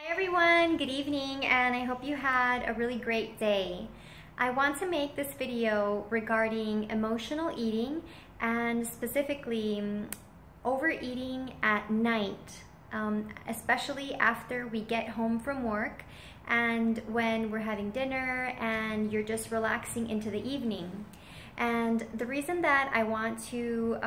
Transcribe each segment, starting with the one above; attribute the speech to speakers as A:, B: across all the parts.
A: Hi everyone, good evening, and I hope you had a really great day. I want to make this video regarding emotional eating and specifically overeating at night, especially after we get home from work and when we're having dinner and you're just relaxing into the evening. And the reason that I want to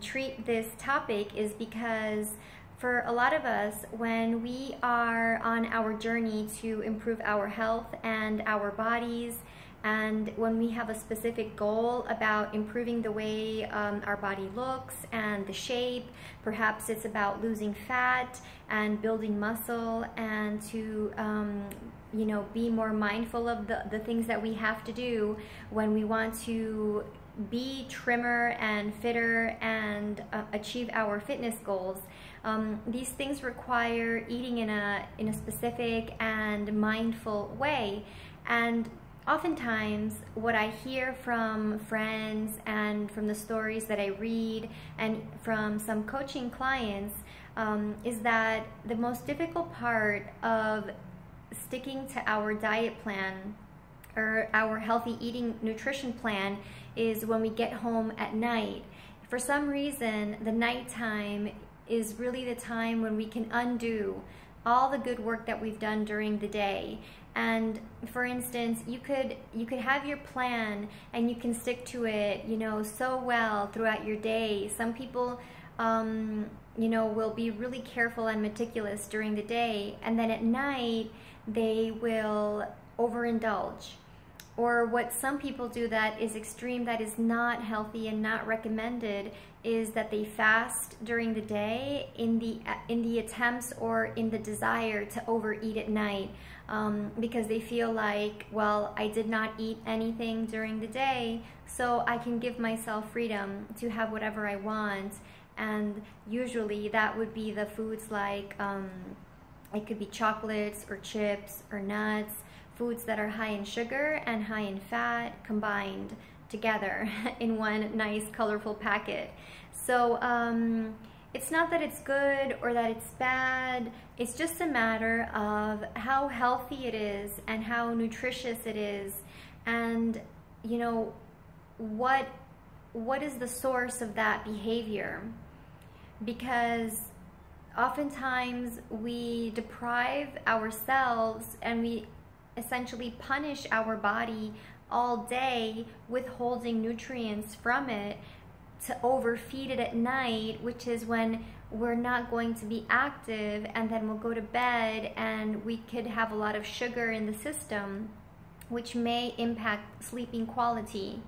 A: treat this topic is because for a lot of us, when we are on our journey to improve our health and our bodies, and when we have a specific goal about improving the way our body looks and the shape, perhaps it's about losing fat and building muscle and to be more mindful of the things that we have to do when we want to be trimmer and fitter and achieve our fitness goals. These things require eating in a specific and mindful way. And oftentimes what I hear from friends and from the stories that I read and from some coaching clients is that the most difficult part of sticking to our diet plan or our healthy eating nutrition plan is when we get home at night. For some reason, the nighttime is really the time when we can undo all the good work that we've done during the day. And for instance, you could have your plan and you can stick to it, so well throughout your day. Some people will be really careful and meticulous during the day, and then at night they will overindulge. Or what some people do that is extreme, that is not healthy and not recommended, is that they fast during the day in the attempts or in the desire to overeat at night, because they feel like, well, I did not eat anything during the day, so I can give myself freedom to have whatever I want. And usually that would be the foods like it could be chocolates or chips or nuts, foods that are high in sugar and high in fat combined together in one nice colorful packet. So it's not that it's good or that it's bad, it's just a matter of how healthy it is and how nutritious it is, and what is the source of that behavior. Because oftentimes we deprive ourselves and we essentially punish our body all day, withholding nutrients from it to overfeed it at night, which is when we're not going to be active, and then we'll go to bed and we could have a lot of sugar in the system, which may impact sleeping quality.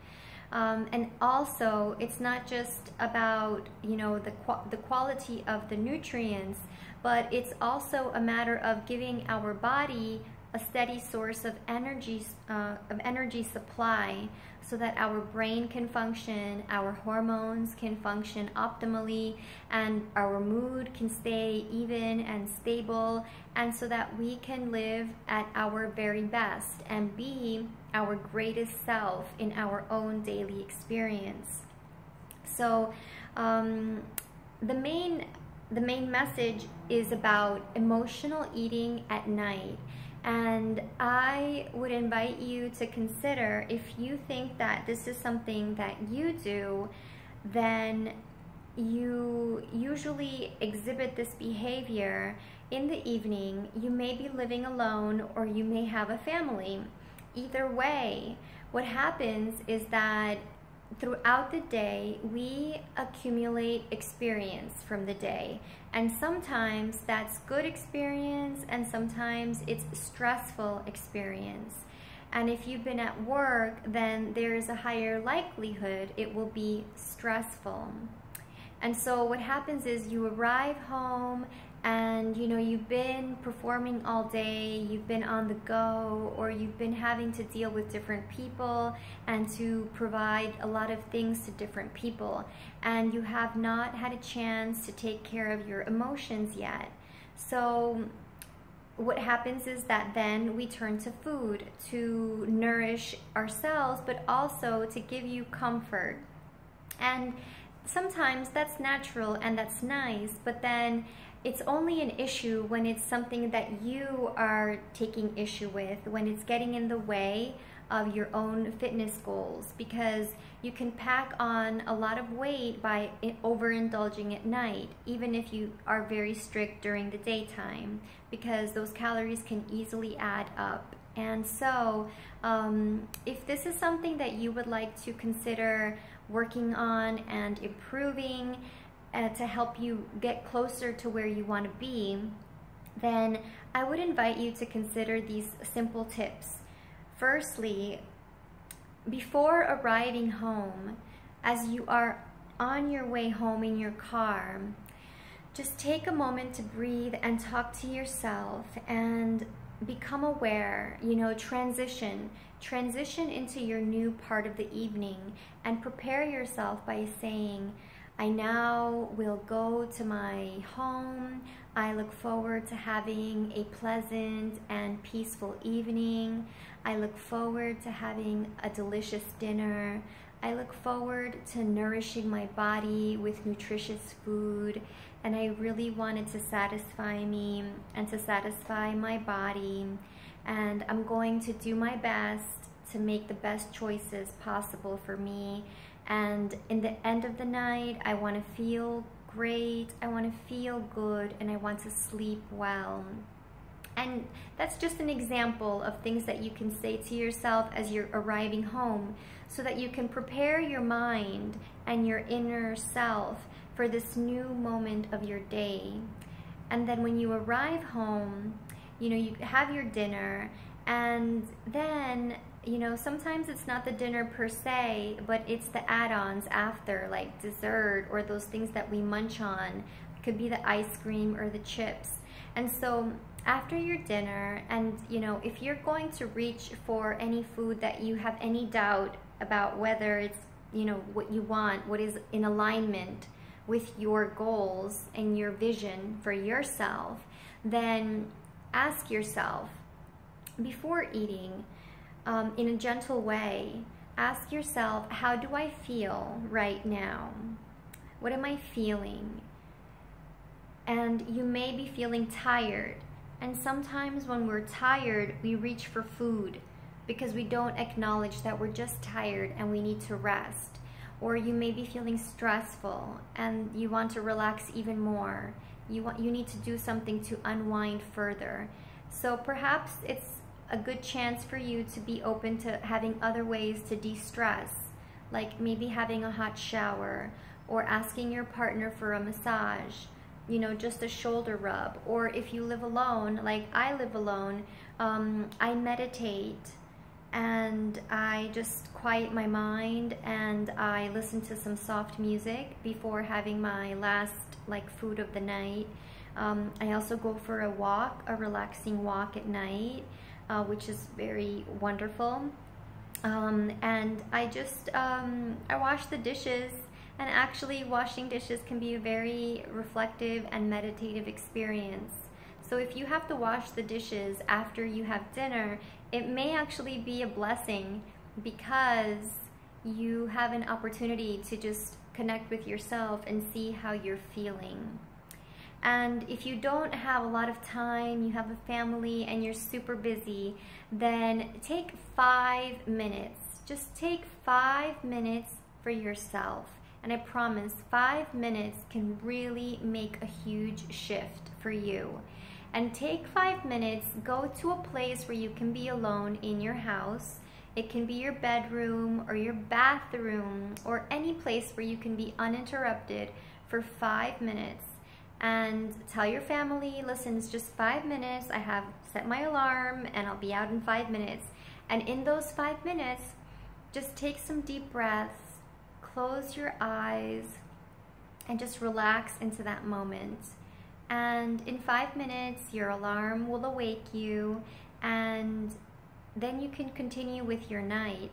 A: And also, it's not just about the quality of the nutrients, but it's also a matter of giving our body a steady source of energy supply, so that our brain can function, our hormones can function optimally, and our mood can stay even and stable, and so that we can live at our very best and be our greatest self in our own daily experience. So the main message is about emotional eating at night. And I would invite you to consider, if you think that this is something that you do, then you usually exhibit this behavior in the evening. You may be living alone or you may have a family. Either way, what happens is that throughout the day, we accumulate experience from the day. And sometimes that's good experience, and sometimes it's stressful experience. And if you've been at work, then there's a higher likelihood it will be stressful. And so what happens is you arrive home and you've been performing all day, you've been on the go, or you've been having to deal with different people and to provide a lot of things to different people, and you have not had a chance to take care of your emotions yet. So what happens is that then we turn to food to nourish ourselves, but also to give you comfort. And sometimes that's natural and that's nice, but then It's only an issue when it's something that you are taking issue with, when it's getting in the way of your own fitness goals, because you can pack on a lot of weight by overindulging at night, even if you are very strict during the daytime, because those calories can easily add up. And so if this is something that you would like to consider working on and improving to help you get closer to where you want to be, then I would invite you to consider these simple tips. Firstly, before arriving home, as you are on your way home in your car, just take a moment to breathe and talk to yourself and become aware, transition into your new part of the evening, and prepare yourself by saying, I now will go to my home. I look forward to having a pleasant and peaceful evening. I look forward to having a delicious dinner. I look forward to nourishing my body with nutritious food, and I really want it to satisfy me and to satisfy my body, and I'm going to do my best to make the best choices possible for me. And in the end of the night, I want to feel great, I want to feel good, and I want to sleep well. And that's just an example of things that you can say to yourself as you're arriving home, so that you can prepare your mind and your inner self for this new moment of your day. And then when you arrive home, you have your dinner, and then sometimes it's not the dinner per se, but it's the add-ons after, like dessert or those things that we munch on. It could be the ice cream or the chips. And so after your dinner, and if you're going to reach for any food that you have any doubt about whether it's what you want, what is in alignment with your goals and your vision for yourself, then ask yourself before eating, in a gentle way, ask yourself, how do I feel right now? What am I feeling? And you may be feeling tired. And sometimes when we're tired, we reach for food because we don't acknowledge that we're just tired and we need to rest. Or you may be feeling stressful and you want to relax even more. You need to do something to unwind further. So perhaps it's a good chance for you to be open to having other ways to de-stress, like maybe having a hot shower, or asking your partner for a massage, just a shoulder rub. Or if you live alone, like I live alone, I meditate and I just quiet my mind and I listen to some soft music before having my last food of the night. I also go for a walk, a relaxing walk at night, which is very wonderful. And I just, I wash the dishes, and actually washing dishes can be a very reflective and meditative experience. So if you have to wash the dishes after you have dinner, it may actually be a blessing, because you have an opportunity to just connect with yourself and see how you're feeling. And if you don't have a lot of time, you have a family and you're super busy, then take 5 minutes. Just take 5 minutes for yourself. And I promise 5 minutes can really make a huge shift for you. And take 5 minutes, go to a place where you can be alone in your house. It can be your bedroom or your bathroom or any place where you can be uninterrupted for 5 minutes. And tell your family, listen, it's just 5 minutes. I have set my alarm and I'll be out in 5 minutes. And in those 5 minutes, just take some deep breaths, close your eyes, and just relax into that moment. And in 5 minutes, your alarm will awake you, and then you can continue with your night.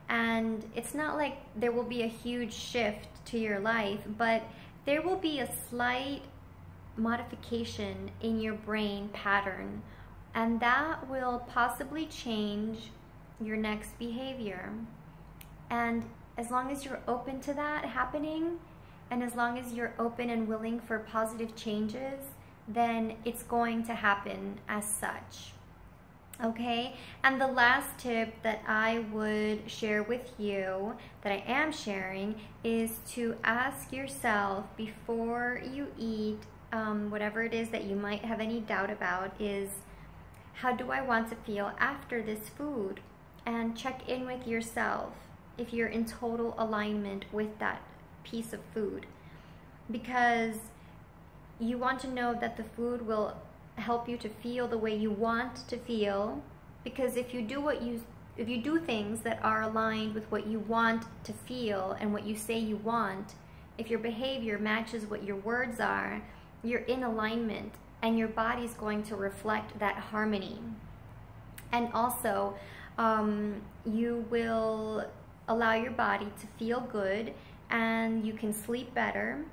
A: And it's not like there will be a huge shift to your life, but there will be a slight modification in your brain pattern, and that will possibly change your next behavior. And as long as you're open to that happening, and as long as you're open and willing for positive changes, then it's going to happen as such. Okay, and the last tip that I would share with you, that I am sharing, is to ask yourself before you eat, whatever it is that you might have any doubt about, is how do I want to feel after this food? And check in with yourself if you're in total alignment with that piece of food, because you want to know that the food will help you to feel the way you want to feel. Because if you do things that are aligned with what you want to feel and what you say you want, if your behavior matches what your words are, you're in alignment, and your body's going to reflect that harmony. And also, you will allow your body to feel good, and you can sleep better,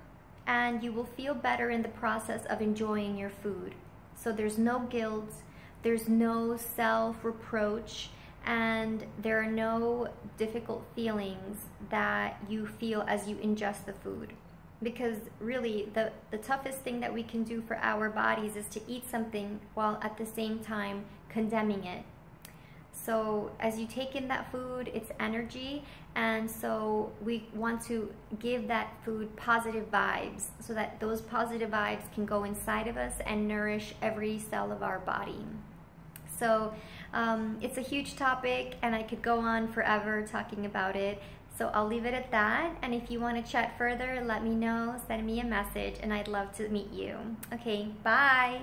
A: and you will feel better in the process of enjoying your food. So there's no guilt, there's no self-reproach, and there are no difficult feelings that you feel as you ingest the food. Because really, the toughest thing that we can do for our bodies is to eat something while at the same time condemning it. So as you take in that food, it's energy, and so we want to give that food positive vibes so that those positive vibes can go inside of us and nourish every cell of our body. So it's a huge topic, and I could go on forever talking about it. So I'll leave it at that, and if you want to chat further, let me know, send me a message, and I'd love to meet you. Okay, bye!